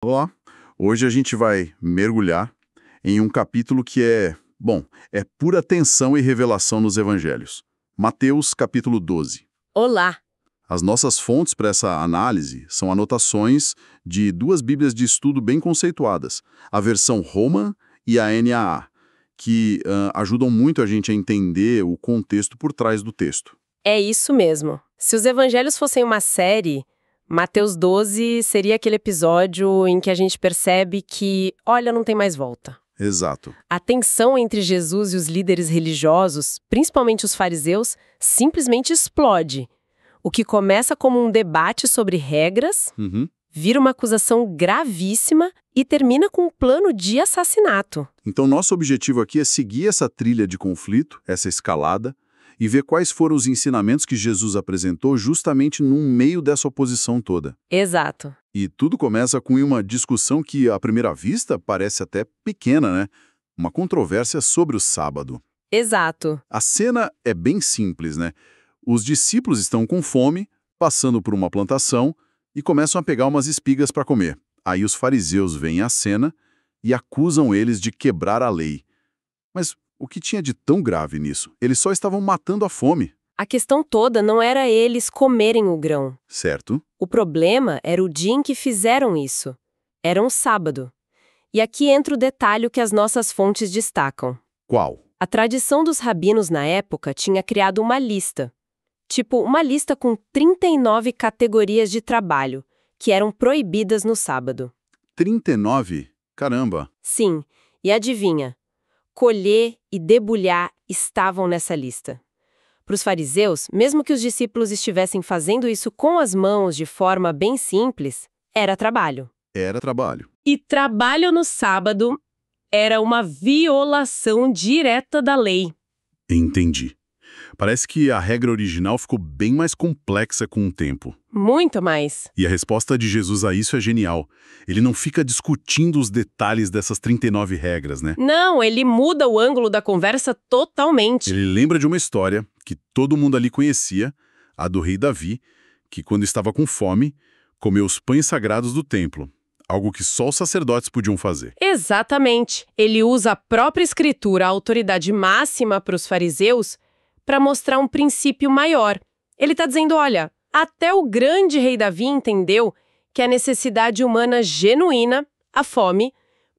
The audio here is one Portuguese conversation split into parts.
Olá, hoje a gente vai mergulhar em um capítulo que é pura tensão e revelação nos evangelhos. Mateus, capítulo 12. Olá! As nossas fontes para essa análise são anotações de duas bíblias de estudo bem conceituadas, a versão Roma e a NAA, que ajudam muito a gente a entender o contexto por trás do texto. É isso mesmo. Se os evangelhos fossem uma série, Mateus 12 seria aquele episódio em que a gente percebe que, olha, não tem mais volta. Exato. A tensão entre Jesus e os líderes religiosos, principalmente os fariseus, simplesmente explode. O que começa como um debate sobre regras, vira uma acusação gravíssima e termina com um plano de assassinato. Então, nosso objetivo aqui é seguir essa trilha de conflito, essa escalada, e ver quais foram os ensinamentos que Jesus apresentou justamente no meio dessa oposição toda. Exato. E tudo começa com uma discussão que, à primeira vista, parece até pequena, né? Uma controvérsia sobre o sábado. Exato. A cena é bem simples, né? Os discípulos estão com fome, passando por uma plantação e começam a pegar umas espigas para comer. Aí os fariseus veem a cena e acusam eles de quebrar a lei. Mas o que tinha de tão grave nisso? Eles só estavam matando a fome. A questão toda não era eles comerem o grão. Certo? O problema era o dia em que fizeram isso. Era um sábado. E aqui entra o detalhe que as nossas fontes destacam. Qual? A tradição dos rabinos na época tinha criado uma lista. Tipo, uma lista com 39 categorias de trabalho, que eram proibidas no sábado. 39? Caramba! Sim, e adivinha? Colher e debulhar estavam nessa lista. Para os fariseus, mesmo que os discípulos estivessem fazendo isso com as mãos de forma bem simples, era trabalho. Era trabalho. E trabalho no sábado era uma violação direta da lei. Entendi. Parece que a regra original ficou bem mais complexa com o tempo. Muito mais. E a resposta de Jesus a isso é genial. Ele não fica discutindo os detalhes dessas 39 regras, né? Não, ele muda o ângulo da conversa totalmente. Ele lembra de uma história que todo mundo ali conhecia, a do rei Davi, que quando estava com fome, comeu os pães sagrados do templo, algo que só os sacerdotes podiam fazer. Exatamente. Ele usa a própria escritura, a autoridade máxima para os fariseus, para mostrar um princípio maior. Ele está dizendo, olha, até o grande rei Davi entendeu que a necessidade humana genuína, a fome,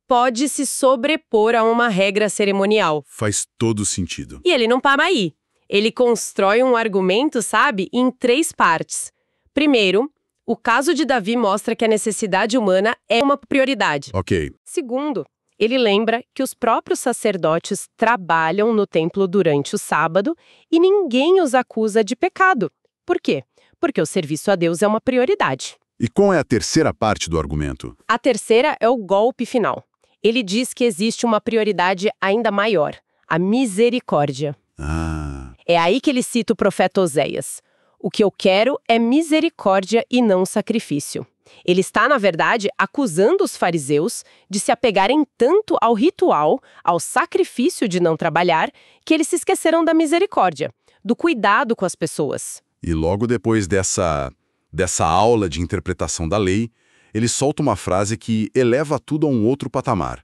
pode se sobrepor a uma regra cerimonial. Faz todo sentido. E ele não para aí. Ele constrói um argumento, sabe, em 3 partes. Primeiro, o caso de Davi mostra que a necessidade humana é uma prioridade. Ok. Segundo, ele lembra que os próprios sacerdotes trabalham no templo durante o sábado e ninguém os acusa de pecado. Por quê? Porque o serviço a Deus é uma prioridade. E qual é a terceira parte do argumento? A terceira é o golpe final. Ele diz que existe uma prioridade ainda maior, a misericórdia. É aí que ele cita o profeta Oséias. O que eu quero é misericórdia e não sacrifício. Ele está, na verdade, acusando os fariseus de se apegarem tanto ao ritual, ao sacrifício de não trabalhar, que eles se esqueceram da misericórdia, do cuidado com as pessoas. E logo depois dessa aula de interpretação da lei, ele solta uma frase que eleva tudo a um outro patamar.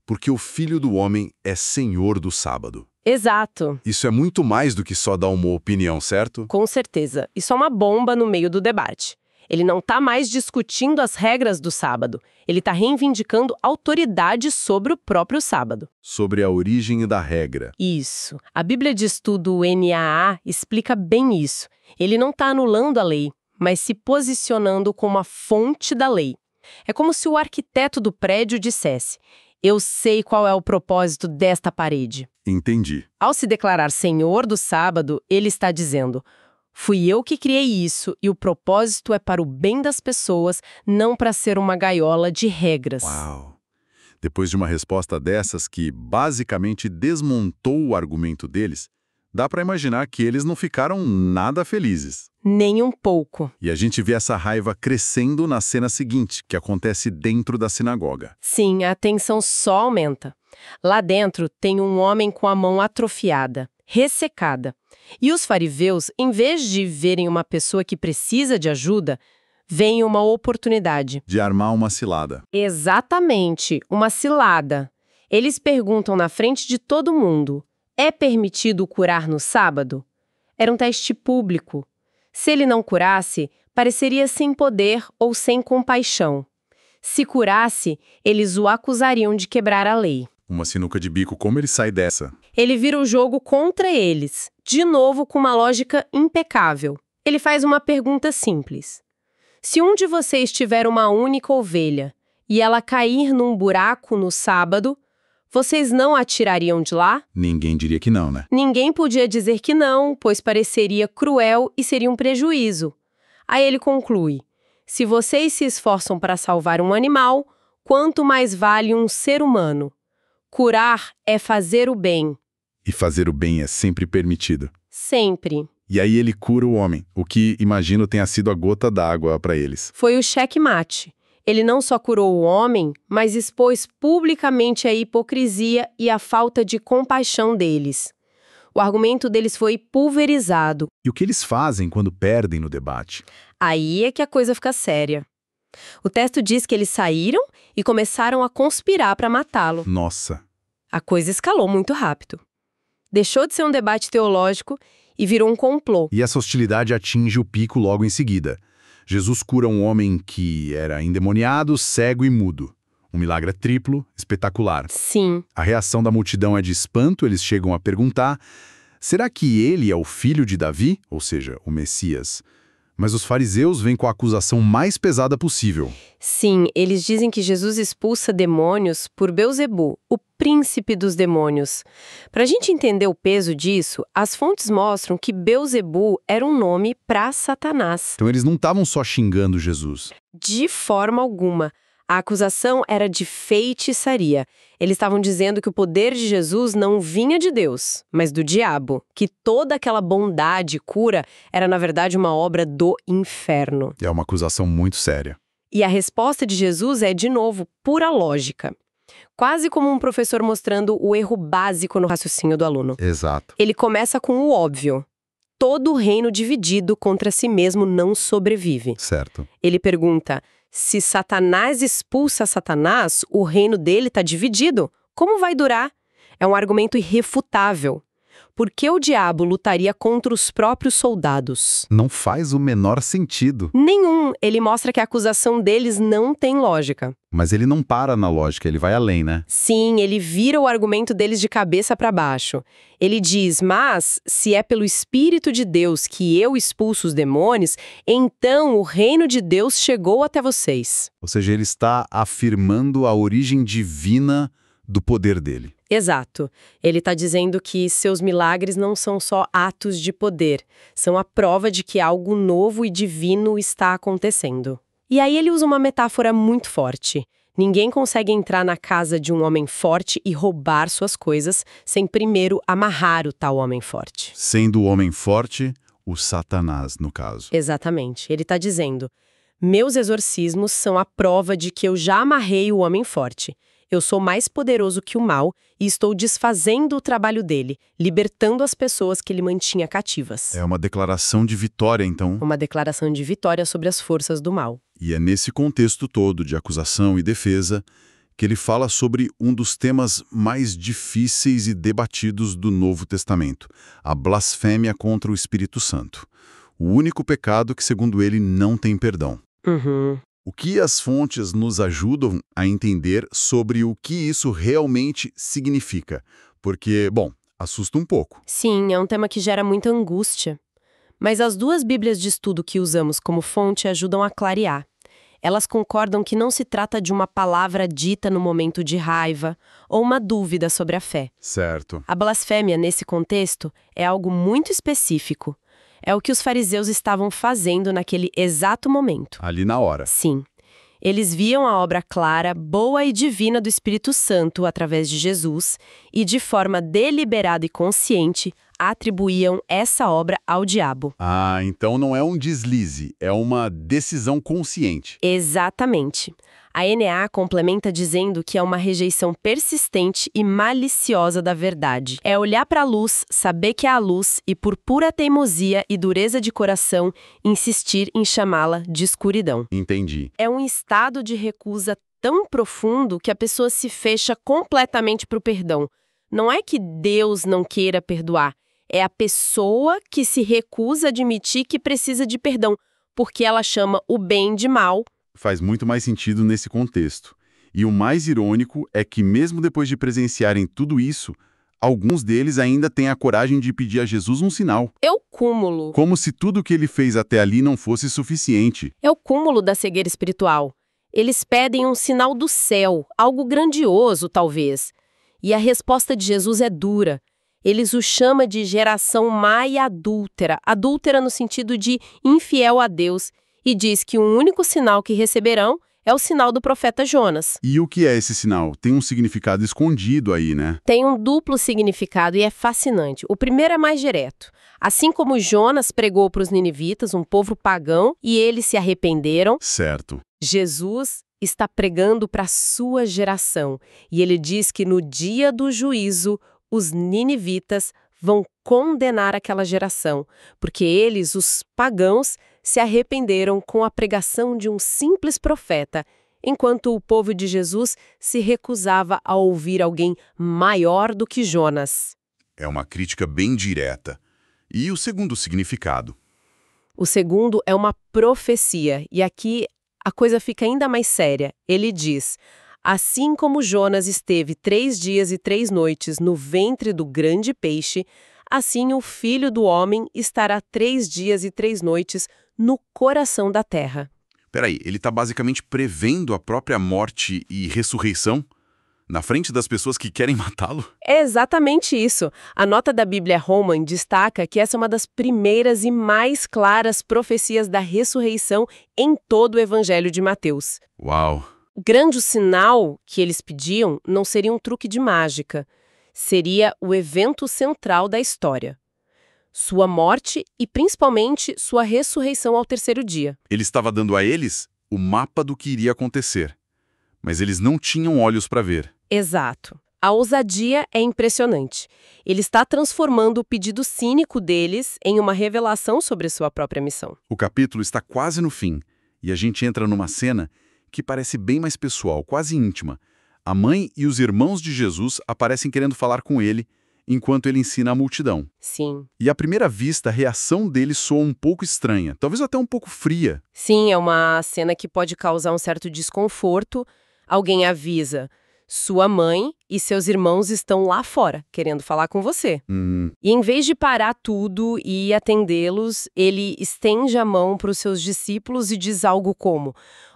Porque o Filho do Homem é Senhor do sábado. Exato. Isso é muito mais do que só dar uma opinião, certo? Com certeza. Isso é uma bomba no meio do debate. Ele não está mais discutindo as regras do sábado. Ele está reivindicando autoridade sobre o próprio sábado. Sobre a origem da regra. Isso. A Bíblia de Estudo NAA explica bem isso. Ele não está anulando a lei, mas se posicionando como a fonte da lei. É como se o arquiteto do prédio dissesse: eu sei qual é o propósito desta parede. Entendi. Ao se declarar senhor do sábado, ele está dizendo: fui eu que criei isso e o propósito é para o bem das pessoas, não para ser uma gaiola de regras. Uau! Depois de uma resposta dessas que basicamente desmontou o argumento deles, dá para imaginar que eles não ficaram nada felizes. Nem um pouco. E a gente vê essa raiva crescendo na cena seguinte, que acontece dentro da sinagoga. Sim, a tensão só aumenta. Lá dentro tem um homem com a mão atrofiada, ressecada. E os fariseus, em vez de verem uma pessoa que precisa de ajuda, vem uma oportunidade. De armar uma cilada. Exatamente, uma cilada. Eles perguntam na frente de todo mundo: é permitido curar no sábado? Era um teste público. Se ele não curasse, pareceria sem poder ou sem compaixão. Se curasse, eles o acusariam de quebrar a lei. Uma sinuca de bico, como ele sai dessa? Ele vira o jogo contra eles, de novo com uma lógica impecável. Ele faz uma pergunta simples. Se um de vocês tiver uma única ovelha e ela cair num buraco no sábado, vocês não a tirariam de lá? Ninguém diria que não, né? Ninguém podia dizer que não, pois pareceria cruel e seria um prejuízo. Aí ele conclui: se vocês se esforçam para salvar um animal, quanto mais vale um ser humano? Curar é fazer o bem. E fazer o bem é sempre permitido. Sempre. E aí ele cura o homem, o que imagino tenha sido a gota d'água para eles. Foi o checkmate. Ele não só curou o homem, mas expôs publicamente a hipocrisia e a falta de compaixão deles. O argumento deles foi pulverizado. E o que eles fazem quando perdem no debate? Aí é que a coisa fica séria. O texto diz que eles saíram e começaram a conspirar para matá-lo. Nossa. A coisa escalou muito rápido. Deixou de ser um debate teológico e virou um complô. E essa hostilidade atinge o pico logo em seguida. Jesus cura um homem que era endemoniado, cego e mudo. Um milagre triplo, espetacular. Sim. A reação da multidão é de espanto, eles chegam a perguntar: será que ele é o filho de Davi? Ou seja, o Messias. Mas os fariseus vêm com a acusação mais pesada possível. Sim, eles dizem que Jesus expulsa demônios por Beelzebu, o príncipe dos demônios. Para a gente entender o peso disso, as fontes mostram que Beelzebu era um nome para Satanás. Então eles não estavam só xingando Jesus. De forma alguma. A acusação era de feitiçaria. Eles estavam dizendo que o poder de Jesus não vinha de Deus, mas do diabo. Que toda aquela bondade e cura era, na verdade, uma obra do inferno. É uma acusação muito séria. E a resposta de Jesus é, de novo, pura lógica. Quase como um professor mostrando o erro básico no raciocínio do aluno. Exato. Ele começa com o óbvio. Todo reino dividido contra si mesmo não sobrevive. Certo. Ele pergunta: se Satanás expulsa Satanás, o reino dele está dividido. Como vai durar? É um argumento irrefutável. Por que o diabo lutaria contra os próprios soldados? Não faz o menor sentido. Nenhum. Ele mostra que a acusação deles não tem lógica. Mas ele não para na lógica, ele vai além, né? Sim, ele vira o argumento deles de cabeça para baixo. Ele diz: mas, se é pelo Espírito de Deus que eu expulso os demônios, então o reino de Deus chegou até vocês. Ou seja, ele está afirmando a origem divina do poder dele. Exato. Ele está dizendo que seus milagres não são só atos de poder, são a prova de que algo novo e divino está acontecendo. E aí ele usa uma metáfora muito forte. Ninguém consegue entrar na casa de um homem forte e roubar suas coisas sem primeiro amarrar o tal homem forte. Sendo o homem forte, o Satanás, no caso. Exatamente. Ele está dizendo: meus exorcismos são a prova de que eu já amarrei o homem forte. Eu sou mais poderoso que o mal e estou desfazendo o trabalho dele, libertando as pessoas que ele mantinha cativas. É uma declaração de vitória, então. Uma declaração de vitória sobre as forças do mal. E é nesse contexto todo de acusação e defesa que ele fala sobre um dos temas mais difíceis e debatidos do Novo Testamento, a blasfêmia contra o Espírito Santo. O único pecado que, segundo ele, não tem perdão. O que as fontes nos ajudam a entender sobre o que isso realmente significa? Porque, bom, assusta um pouco. Sim, é um tema que gera muita angústia. Mas as duas Bíblias de estudo que usamos como fonte ajudam a clarear. Elas concordam que não se trata de uma palavra dita no momento de raiva ou uma dúvida sobre a fé. Certo. A blasfêmia, nesse contexto, é algo muito específico. É o que os fariseus estavam fazendo naquele exato momento. Ali na hora. Sim. Eles viam a obra clara, boa e divina do Espírito Santo através de Jesus e, de forma deliberada e consciente, atribuíam essa obra ao diabo. Ah, então não é um deslize, é uma decisão consciente. Exatamente. A NA complementa dizendo que é uma rejeição persistente e maliciosa da verdade. É olhar para a luz, saber que é a luz e, por pura teimosia e dureza de coração, insistir em chamá-la de escuridão. Entendi. É um estado de recusa tão profundo que a pessoa se fecha completamente para o perdão. Não é que Deus não queira perdoar, é a pessoa que se recusa a admitir que precisa de perdão, porque ela chama o bem de mal. Faz muito mais sentido nesse contexto. E o mais irônico é que, mesmo depois de presenciarem tudo isso, alguns deles ainda têm a coragem de pedir a Jesus um sinal. É o cúmulo. Como se tudo o que ele fez até ali não fosse suficiente. É o cúmulo da cegueira espiritual. Eles pedem um sinal do céu, algo grandioso, talvez. E a resposta de Jesus é dura. Eles o chamam de geração má e adúltera, adúltera no sentido de infiel a Deus, e diz que o único sinal que receberão é o sinal do profeta Jonas. E o que é esse sinal? Tem um significado escondido aí, né? Tem um duplo significado e é fascinante. O primeiro é mais direto. Assim como Jonas pregou para os ninivitas, um povo pagão, e eles se arrependeram, Certo. Jesus está pregando para a sua geração. E ele diz que no dia do juízo, os ninivitas vão condenar aquela geração, porque eles, os pagãos, se arrependeram com a pregação de um simples profeta, enquanto o povo de Jesus se recusava a ouvir alguém maior do que Jonas. É uma crítica bem direta. E o segundo significado? O segundo é uma profecia, e aqui a coisa fica ainda mais séria. Ele diz: assim como Jonas esteve 3 dias e 3 noites no ventre do grande peixe, assim o Filho do Homem estará 3 dias e 3 noites no coração da terra. Peraí, ele está basicamente prevendo a própria morte e ressurreição na frente das pessoas que querem matá-lo? É exatamente isso. A nota da Bíblia Roman destaca que essa é uma das primeiras e mais claras profecias da ressurreição em todo o Evangelho de Mateus. Uau! O grande sinal que eles pediam não seria um truque de mágica. Seria o evento central da história. Sua morte e, principalmente, sua ressurreição ao 3º dia. Ele estava dando a eles o mapa do que iria acontecer. Mas eles não tinham olhos para ver. Exato. A ousadia é impressionante. Ele está transformando o pedido cínico deles em uma revelação sobre sua própria missão. O capítulo está quase no fim, e a gente entra numa cena que parece bem mais pessoal, quase íntima. A mãe e os irmãos de Jesus aparecem querendo falar com ele, enquanto ele ensina a multidão. Sim. E à primeira vista, a reação deles soa um pouco estranha, talvez até um pouco fria. Sim, é uma cena que pode causar um certo desconforto. Alguém avisa: sua mãe e seus irmãos estão lá fora, querendo falar com você. E em vez de parar tudo e atendê-los, ele estende a mão para os seus discípulos e diz algo como: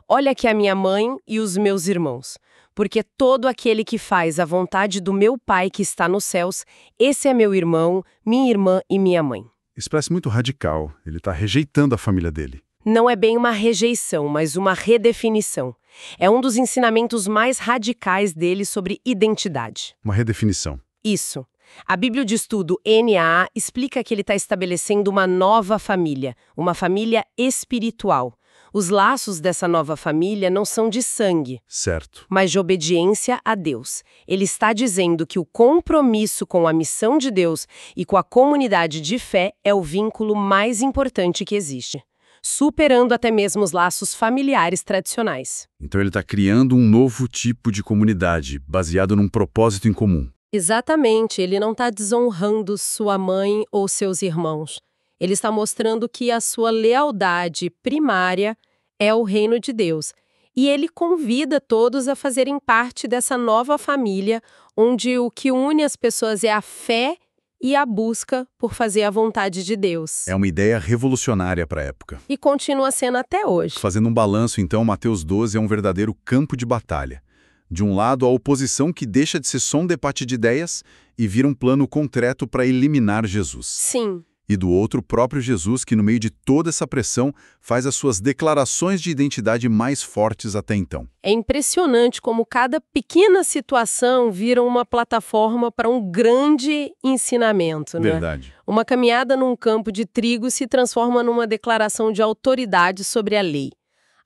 olha aqui a minha mãe e os meus irmãos. Porque todo aquele que faz a vontade do meu Pai que está nos céus, esse é meu irmão, minha irmã e minha mãe. Isso parece muito radical. Ele está rejeitando a família dele. Não é bem uma rejeição, mas uma redefinição. É um dos ensinamentos mais radicais dele sobre identidade. Uma redefinição. Isso. A Bíblia de Estudo NAA explica que ele está estabelecendo uma nova família, uma família espiritual. Os laços dessa nova família não são de sangue, Certo. mas de obediência a Deus. Ele está dizendo que o compromisso com a missão de Deus e com a comunidade de fé é o vínculo mais importante que existe, superando até mesmo os laços familiares tradicionais. Então ele está criando um novo tipo de comunidade, baseado num propósito em comum. Exatamente, ele não está desonrando sua mãe ou seus irmãos. Ele está mostrando que a sua lealdade primária é o reino de Deus. E ele convida todos a fazerem parte dessa nova família, onde o que une as pessoas é a fé e a busca por fazer a vontade de Deus. É uma ideia revolucionária para a época. E continua sendo até hoje. Fazendo um balanço, então, Mateus 12 é um verdadeiro campo de batalha. De um lado, a oposição que deixa de ser só um debate de ideias e vira um plano concreto para eliminar Jesus. Sim. E do outro, o próprio Jesus, que no meio de toda essa pressão, faz as suas declarações de identidade mais fortes até então. É impressionante como cada pequena situação vira uma plataforma para um grande ensinamento, né? Verdade. Uma caminhada num campo de trigo se transforma numa declaração de autoridade sobre a lei.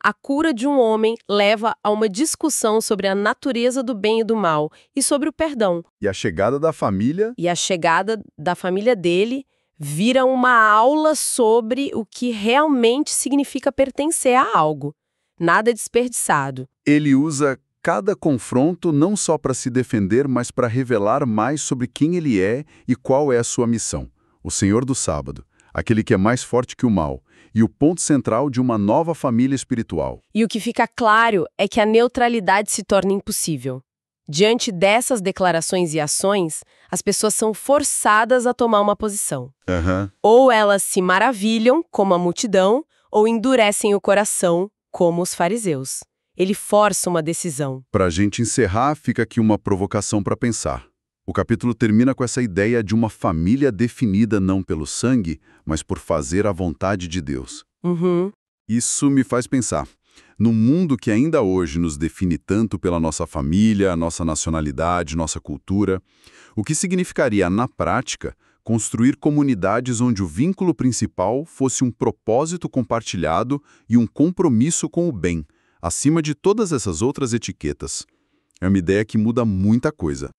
A cura de um homem leva a uma discussão sobre a natureza do bem e do mal e sobre o perdão. E a chegada da família? E a chegada da família dele vira uma aula sobre o que realmente significa pertencer a algo. Nada desperdiçado. Ele usa cada confronto não só para se defender, mas para revelar mais sobre quem ele é e qual é a sua missão. O Senhor do Sábado, aquele que é mais forte que o mal, e o ponto central de uma nova família espiritual. E o que fica claro é que a neutralidade se torna impossível. Diante dessas declarações e ações, as pessoas são forçadas a tomar uma posição. Ou elas se maravilham, como a multidão, ou endurecem o coração, como os fariseus. Ele força uma decisão. Para a gente encerrar, fica aqui uma provocação para pensar. O capítulo termina com essa ideia de uma família definida não pelo sangue, mas por fazer a vontade de Deus. Isso me faz pensar. No mundo que ainda hoje nos define tanto pela nossa família, nossa nacionalidade, nossa cultura, o que significaria, na prática, construir comunidades onde o vínculo principal fosse um propósito compartilhado e um compromisso com o bem, acima de todas essas outras etiquetas. É uma ideia que muda muita coisa.